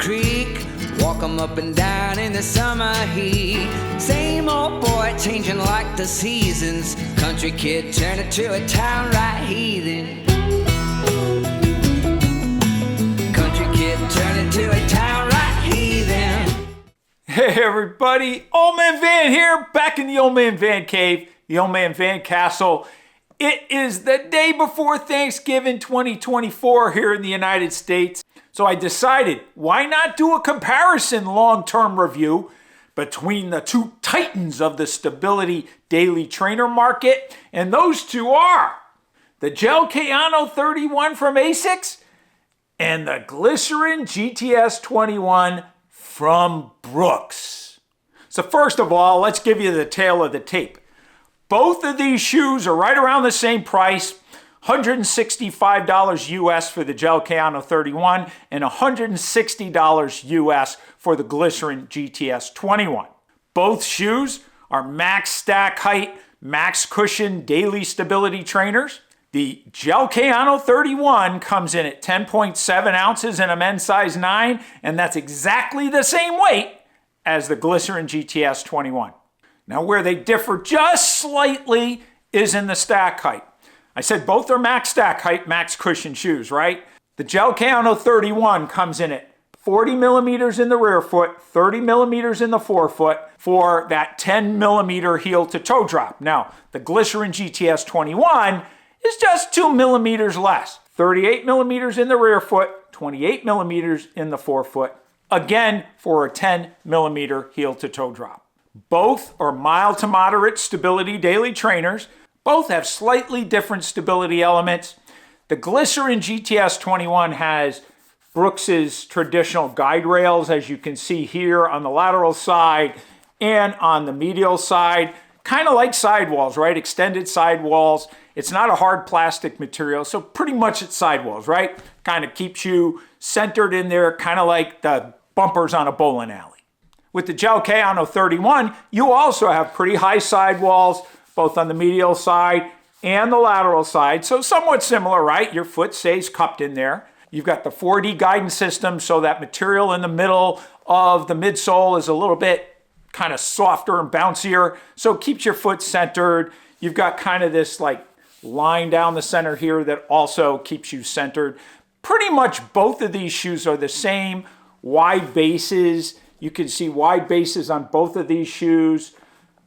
creek. Walk 'em up and down in the summer heat. Same old boy changing like the seasons. Country kid turning to a town right heathen. Country kid turning to a town right heathen. Hey everybody, Old Man Van here, back in the Old Man Van Cave, the Old Man Van Castle. It is the day before Thanksgiving 2024 here in the United States. So I decided, why not do a comparison long-term review between the two titans of the stability daily trainer market, and those two are the Gel-Kayano 31 from Asics and the Glycerin GTS 21 from Brooks. So first of all, let's give you the tale of the tape. Both of these shoes are right around the same price, $165 US for the Gel-Kayano 31 and $160 US for the Glycerin GTS 21. Both shoes are max stack height, max cushion daily stability trainers. The Gel-Kayano 31 comes in at 10.7 ounces in a men's size 9, and that's exactly the same weight as the Glycerin GTS 21. Now, where they differ just slightly is in the stack height. I said both are max stack height, max cushion shoes, right? The Gel-Kayano 31 comes in at 40 millimeters in the rear foot, 30 millimeters in the forefoot for that 10 millimeter heel to toe drop. Now, the Glycerin GTS 21 is just 2 millimeters less, 38 millimeters in the rear foot, 28 millimeters in the forefoot, again for a 10 millimeter heel to toe drop. Both are mild to moderate stability daily trainers. Both have slightly different stability elements. The Glycerin GTS 21 has Brooks's traditional guide rails, as you can see here on the lateral side and on the medial side. Kind of like sidewalls, right? Extended sidewalls. It's not a hard plastic material, so pretty much it's sidewalls, right? Kind of keeps you centered in there, kind of like the bumpers on a bowling alley. With the Gel-Kayano 31, you also have pretty high sidewalls, both on the medial side and the lateral side. So somewhat similar, right? Your foot stays cupped in there. You've got the 4D guidance system, so that material in the middle of the midsole is a little bit kind of softer and bouncier, so it keeps your foot centered. You've got kind of this like line down the center here that also keeps you centered. Pretty much both of these shoes are the same, wide bases. You can see wide bases on both of these shoes,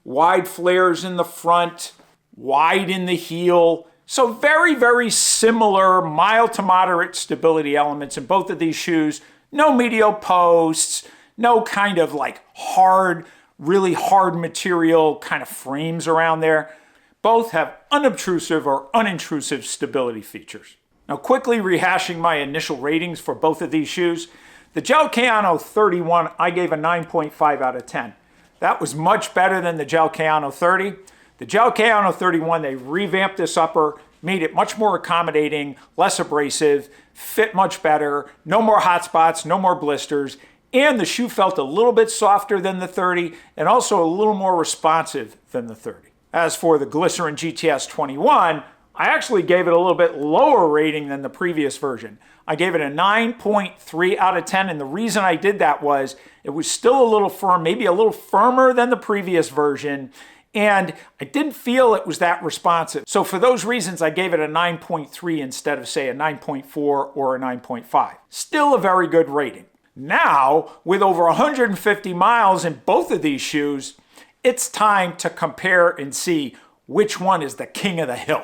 wide flares in the front, wide in the heel. So very, very similar mild to moderate stability elements in both of these shoes. No medial posts, no kind of like hard, really hard material kind of frames around there. Both have unobtrusive or unintrusive stability features. Now quickly rehashing my initial ratings for both of these shoes. The Gel-Kayano 31, I gave a 9.5 out of 10. That was much better than the Gel-Kayano 30. The Gel-Kayano 31, they revamped this upper, made it much more accommodating, less abrasive, fit much better, no more hot spots, no more blisters, and the shoe felt a little bit softer than the 30 and also a little more responsive than the 30. As for the Glycerin GTS 21, I actually gave it a little bit lower rating than the previous version. I gave it a 9.3 out of 10, and the reason I did that was it was still a little firm, maybe a little firmer than the previous version, and I didn't feel it was that responsive. So for those reasons, I gave it a 9.3 instead of, say, a 9.4 or a 9.5. Still a very good rating. Now, with over 150 miles in both of these shoes, it's time to compare and see which one is the king of the hill.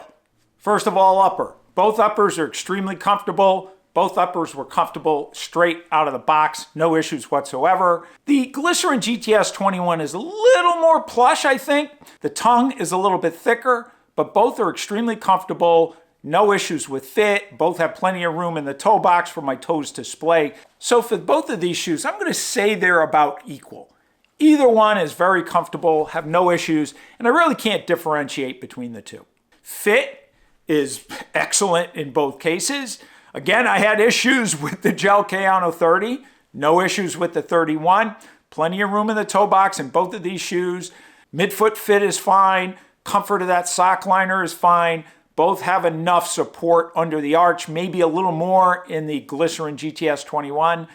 First of all, upper. Both uppers are extremely comfortable. Both uppers were comfortable straight out of the box, no issues whatsoever. The Glycerin GTS 21 is a little more plush, I think. The tongue is a little bit thicker, but both are extremely comfortable, no issues with fit. Both have plenty of room in the toe box for my toes to splay. So for both of these shoes, I'm going to say they're about equal. Either one is very comfortable, have no issues, and I really can't differentiate between the two. Fit is excellent in both cases. Again, I had issues with the Gel-Kayano 30, no issues with the 31. Plenty of room in the toe box in both of these shoes. Midfoot fit is fine. Comfort of that sock liner is fine. Both have enough support under the arch, maybe a little more in the Glycerin GTS 21.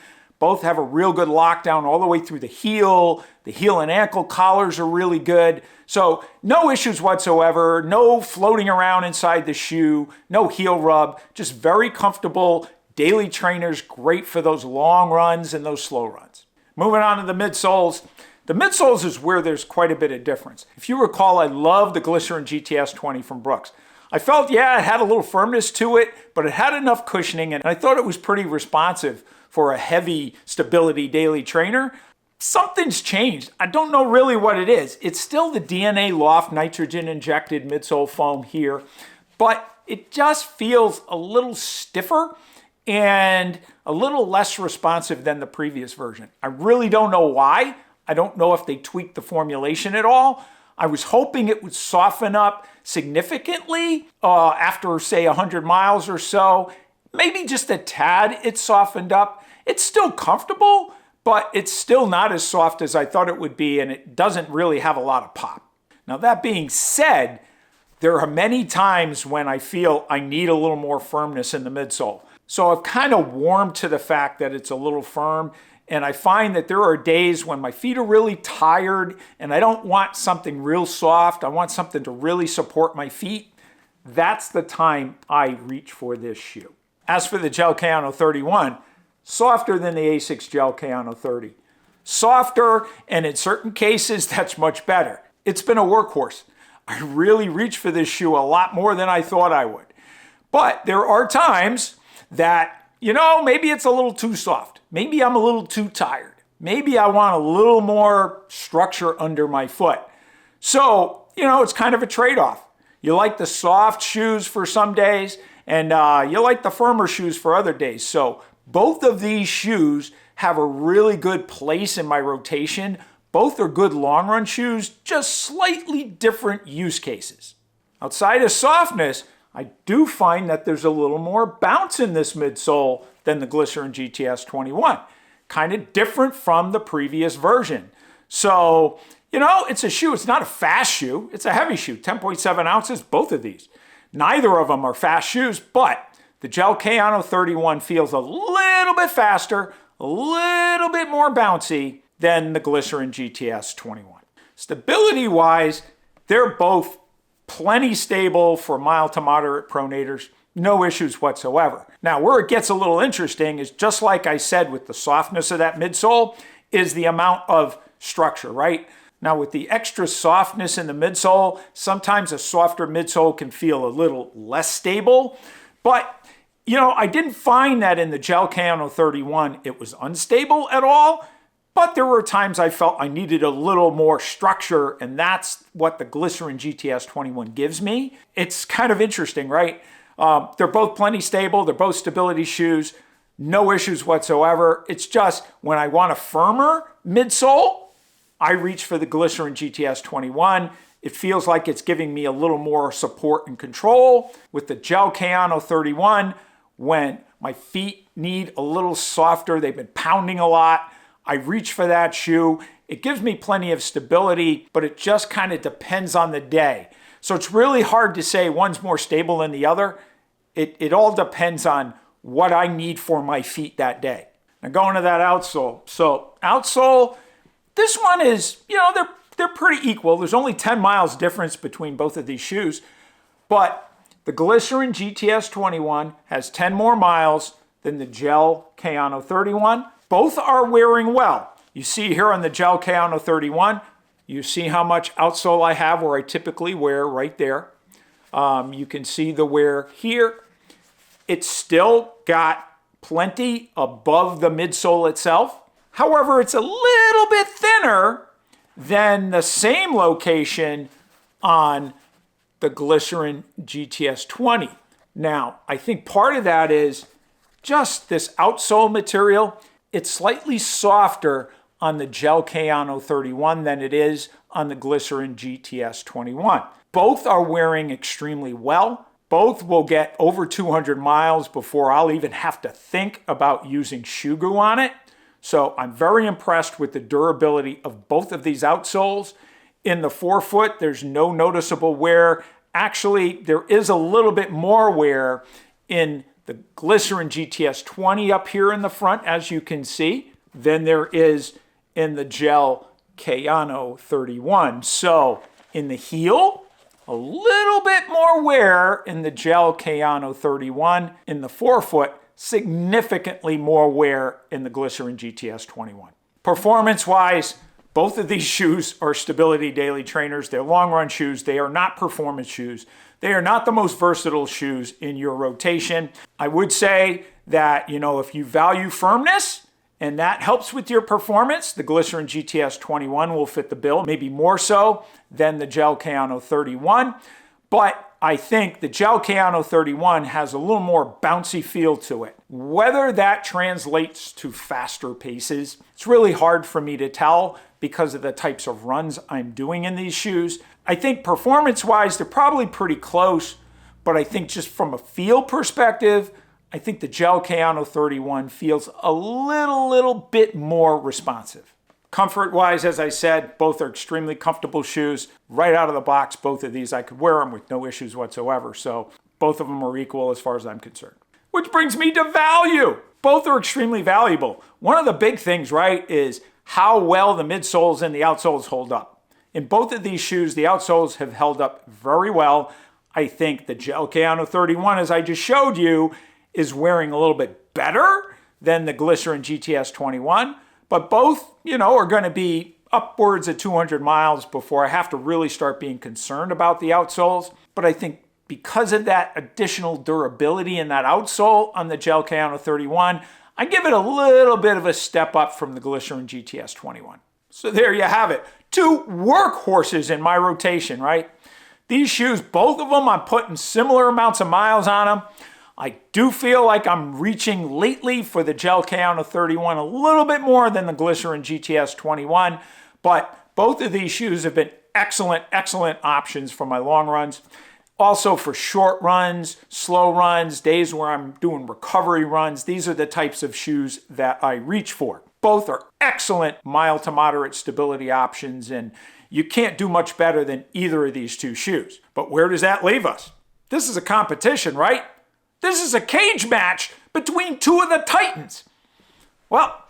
Both have a real good lockdown all the way through the heel. The heel and ankle collars are really good. So no issues whatsoever, no floating around inside the shoe, no heel rub, just very comfortable daily trainers, great for those long runs and those slow runs. Moving on to the midsoles. The midsoles is where there's quite a bit of difference. If you recall, I love the Glycerin GTS 20 from Brooks. I felt, yeah, it had a little firmness to it, but it had enough cushioning, and I thought it was pretty responsive for a heavy stability daily trainer. Something's changed. I don't know really what it is. It's still the DNA Loft nitrogen injected midsole foam here, but it just feels a little stiffer and a little less responsive than the previous version. I really don't know why. I don't know if they tweaked the formulation at all. I was hoping it would soften up significantly after, say, 100 miles or so. Maybe just a tad it softened up. It's still comfortable, but it's still not as soft as I thought it would be, and it doesn't really have a lot of pop. Now, that being said, there are many times when I feel I need a little more firmness in the midsole. So I've kind of warmed to the fact that it's a little firm, and I find that there are days when my feet are really tired and I don't want something real soft. I want something to really support my feet. That's the time I reach for this shoe. As for the Gel-Kayano 31, softer than the Asics Gel-Kayano 30. Softer, and in certain cases, that's much better. It's been a workhorse. I really reach for this shoe a lot more than I thought I would. But there are times that, maybe it's a little too soft. Maybe I'm a little too tired. Maybe I want a little more structure under my foot. So, it's kind of a trade-off. You like the soft shoes for some days, and you like the firmer shoes for other days. So both of these shoes have a really good place in my rotation. Both are good long run shoes, just slightly different use cases. Outside of softness, I do find that there's a little more bounce in this midsole than the Glycerin GTS 21. Kind of different from the previous version. So, it's a shoe. It's not a fast shoe. It's a heavy shoe, 10.7 ounces, both of these. Neither of them are fast shoes, but the Gel-Kayano 31 feels a little bit faster, a little bit more bouncy than the Glycerin GTS 21. Stability-wise, they're both plenty stable for mild to moderate pronators. No issues whatsoever. Now, where it gets a little interesting is, just like I said with the softness of that midsole, is the amount of structure, right? Now, with the extra softness in the midsole, sometimes a softer midsole can feel a little less stable. But, I didn't find that in the Gel-Kayano 31 it was unstable at all. But there were times I felt I needed a little more structure, and that's what the Glycerin GTS 21 gives me. It's kind of interesting, right? They're both plenty stable. They're both stability shoes. No issues whatsoever. It's just when I want a firmer midsole, I reach for the Glycerin GTS 21. It feels like it's giving me a little more support and control. With the Gel-Kayano 31, when my feet need a little softer, they've been pounding a lot, I reach for that shoe. It gives me plenty of stability, but it just kind of depends on the day. So it's really hard to say one's more stable than the other. It all depends on what I need for my feet that day. Now going to that outsole. So outsole, this one is, they're pretty equal. There's only 10 miles difference between both of these shoes. But the Glycerin GTS 21 has 10 more miles than the Gel-Kayano 31. Both are wearing well. You see here on the Gel-Kayano 31, you see how much outsole I have where I typically wear right there. You can see the wear here. It's still got plenty above the midsole itself. However, it's a little bit thinner than the same location on the Glycerin GTS 20. Now, I think part of that is just this outsole material. It's slightly softer on the Gel-Kayano 31 than it is on the Glycerin GTS 21. Both are wearing extremely well. Both will get over 200 miles before I'll even have to think about using shoe glue on it. So I'm very impressed with the durability of both of these outsoles. In the forefoot, there's no noticeable wear. Actually, there is a little bit more wear in the Glycerin GTS 20 up here in the front, as you can see. than there is in the Gel-Kayano 31. So in the heel, a little bit more wear in the Gel-Kayano 31. In the forefoot, significantly more wear in the Glycerin GTS 21. Performance-wise, both of these shoes are stability daily trainers. They're long-run shoes. They are not performance shoes. They are not the most versatile shoes in your rotation. I would say that, if you value firmness and that helps with your performance, the Glycerin GTS 21 will fit the bill, maybe more so than the Gel-Kayano 31. But I think the Gel-Kayano 31 has a little more bouncy feel to it. Whether that translates to faster paces, it's really hard for me to tell because of the types of runs I'm doing in these shoes. I think performance-wise, they're probably pretty close, but I think just from a feel perspective, I think the Gel-Kayano 31 feels a little bit more responsive. Comfort-wise, as I said, both are extremely comfortable shoes. Right out of the box, both of these, I could wear them with no issues whatsoever. So both of them are equal as far as I'm concerned. Which brings me to value. Both are extremely valuable. One of the big things, right, is how well the midsoles and the outsoles hold up. In both of these shoes, the outsoles have held up very well. I think the Gel-Kayano 31, as I just showed you, is wearing a little bit better than the Glycerin GTS 21. But both, are going to be upwards of 200 miles before I have to really start being concerned about the outsoles. But I think because of that additional durability in that outsole on the Gel-Kayano 31, I give it a little bit of a step up from the Glycerin GTS 21. So there you have it. Two workhorses in my rotation, right? These shoes, both of them, I'm putting similar amounts of miles on them. I do feel like I'm reaching lately for the Gel-Kayano 31 a little bit more than the Glycerin GTS 21, but both of these shoes have been excellent options for my long runs. Also for short runs, slow runs, days where I'm doing recovery runs, these are the types of shoes that I reach for. Both are excellent mild to moderate stability options, and you can't do much better than either of these two shoes. But where does that leave us? This is a competition, right? This is a cage match between two of the titans. Well,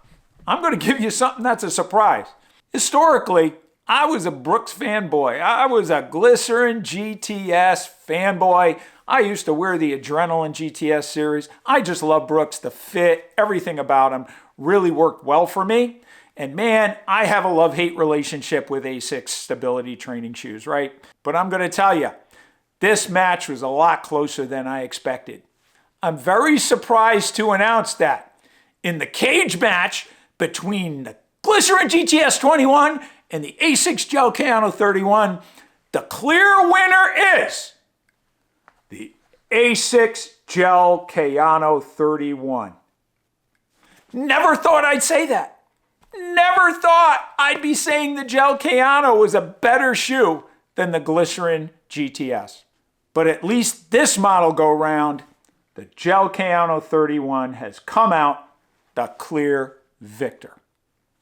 I'm going to give you something that's a surprise. Historically, I was a Brooks fanboy. I was a Glycerin GTS fanboy. I used to wear the Adrenaline GTS series. I just love Brooks. The fit, everything about them really worked well for me. And man, I have a love-hate relationship with Asics stability training shoes, right? But I'm going to tell you, this match was a lot closer than I expected. I'm very surprised to announce that in the cage match between the Glycerin GTS 21 and the Asics Gel-Kayano 31, the clear winner is the Asics Gel-Kayano 31. Never thought I'd say that. Never thought I'd be saying the Gel-Kayano was a better shoe than the Glycerin GTS. But at least this model go round, the Gel-Kayano 31 has come out the clear victor.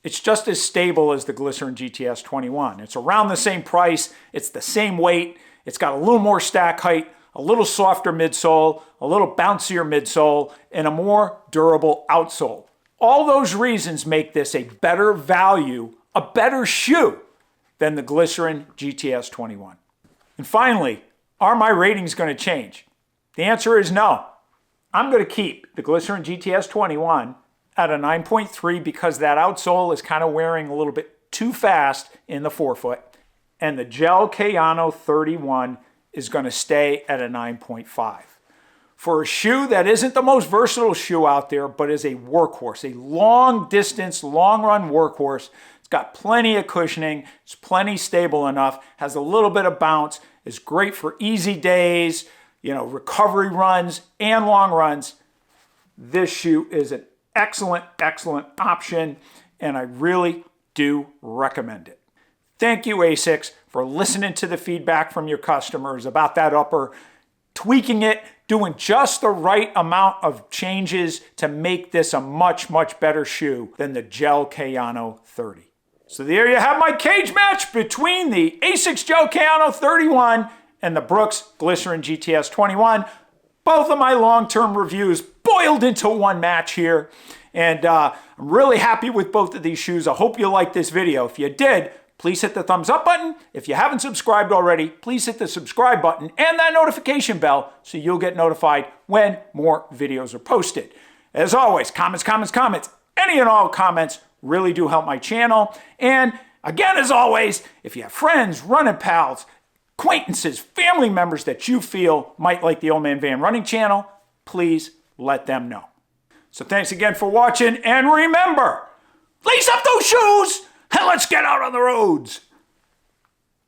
It's just as stable as the Glycerin GTS 21. It's around the same price, it's the same weight, it's got a little more stack height, a little softer midsole, a little bouncier midsole, and a more durable outsole. All those reasons make this a better value, a better shoe than the Glycerin GTS 21. And finally, are my ratings going to change? The answer is no. I'm going to keep the Glycerin GTS 21 at a 9.3 because that outsole is kind of wearing a little bit too fast in the forefoot. And the Gel-Kayano 31 is going to stay at a 9.5. For a shoe that isn't the most versatile shoe out there, but is a workhorse, a long distance, long run workhorse. It's got plenty of cushioning, it's plenty stable enough, has a little bit of bounce, is great for easy days, recovery runs and long runs. This shoe is an excellent option, and I really do recommend it. Thank you, Asics, for listening to the feedback from your customers about that upper, tweaking it, doing just the right amount of changes to make this a much better shoe than the Gel-Kayano 30. So there you have my cage match between the Asics Gel-Kayano 31 and the Brooks Glycerin GTS 21. Both of my long-term reviews, boiled into one match here. And I'm really happy with both of these shoes. I hope you liked this video. If you did, please hit the thumbs up button. If you haven't subscribed already, please hit the subscribe button and that notification bell so you'll get notified when more videos are posted. As always, comments. Any and all comments really do help my channel. And again, as always, if you have friends, running pals, acquaintances, family members that you feel might like the Old Man Van Running channel, please let them know. So thanks again for watching, and remember, lace up those shoes and let's get out on the roads.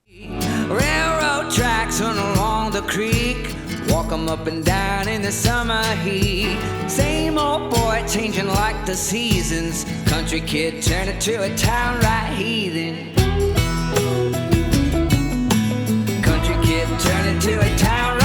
Railroad tracks run along the creek, walk 'em up and down in the summer heat. Same old boy changing like the seasons, country kid turning to a town right heathen. Country kid turning to a town right